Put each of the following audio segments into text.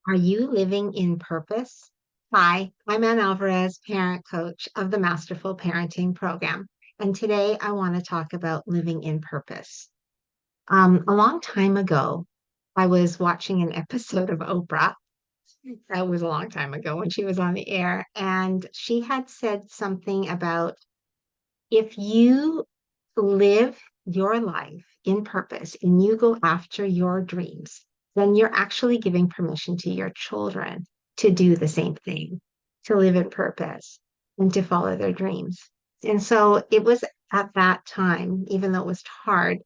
Are you living in purpose? Hi, I'm Ann Alvarez, parent coach of the Masterful Parenting Program. And today I want to talk about living in purpose. A long time ago, I was watching an episode of Oprah. That was a long time ago when she was on the air. And she had said something about if you live your life in purpose and you go after your dreams, then you're actually giving permission to your children to do the same thing, to live in purpose and to follow their dreams. And so it was at that time, even though it was hard,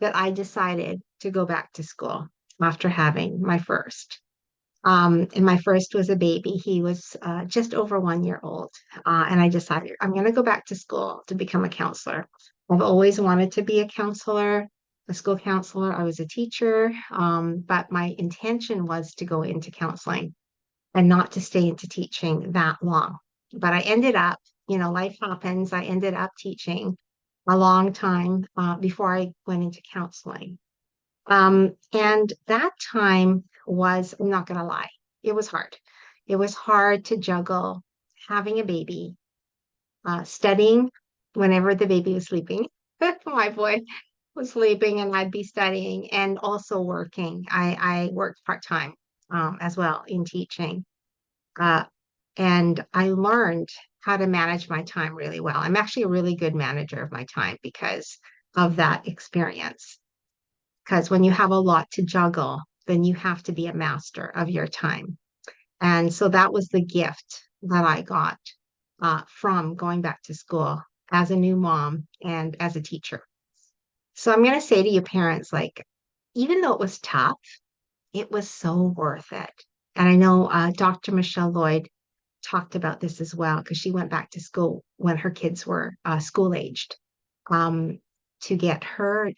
that I decided to go back to school after having my first. And my first was a baby. He was just over 1 year old. And I decided I'm going to go back to school to become a counselor. I've always wanted to be a counselor, a school counselor. I was a teacher, but my intention was to go into counseling and not to stay into teaching that long. But I ended up, life happens. I ended up teaching a long time before I went into counseling. And that time was, I'm not going to lie, it was hard. It was hard to juggle having a baby, studying whenever the baby was sleeping. My boy was sleeping and I'd be studying and also working. I worked part-time as well in teaching. Uh, and I learned how to manage my time really well. I'm actually a really good manager of my time because of that experience. Because when you have a lot to juggle, then you have to be a master of your time. And so that was the gift that I got from going back to school as a new mom and as a teacher. So I'm going to say to you parents, like, even though it was tough, it was so worth it. And I know Dr. Michelle Lloyd talked about this as well because she went back to school when her kids were school aged um, to get her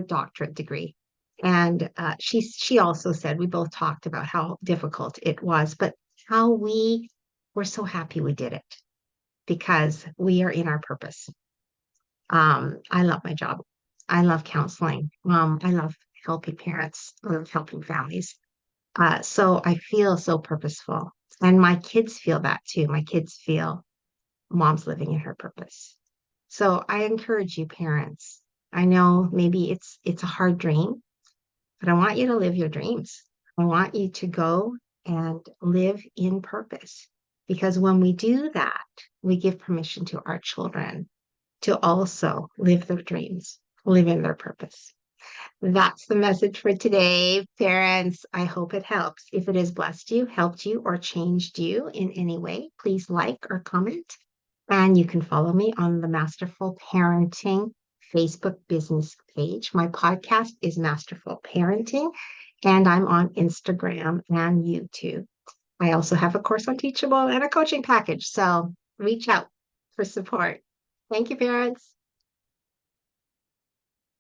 doctorate degree. And she also said we both talked about how difficult it was, but how we were so happy we did it because we are in our purpose. I love my job. I love counseling. I love helping parents. I love helping families. So I feel so purposeful. And my kids feel that too. My kids feel mom's living in her purpose. So I encourage you, parents. I know maybe it's a hard dream, but I want you to live your dreams. I want you to go and live in purpose. Because when we do that, we give permission to our children to also live their dreams, live in their purpose. That's the message for today, parents. I hope it helps. If it has blessed you, helped you, or changed you in any way, please like or comment. And you can follow me on the Masterful Parenting Facebook business page. My podcast is Masterful Parenting, and I'm on Instagram and YouTube. I also have a course on Teachable and a coaching package. So reach out for support. Thank you, parents.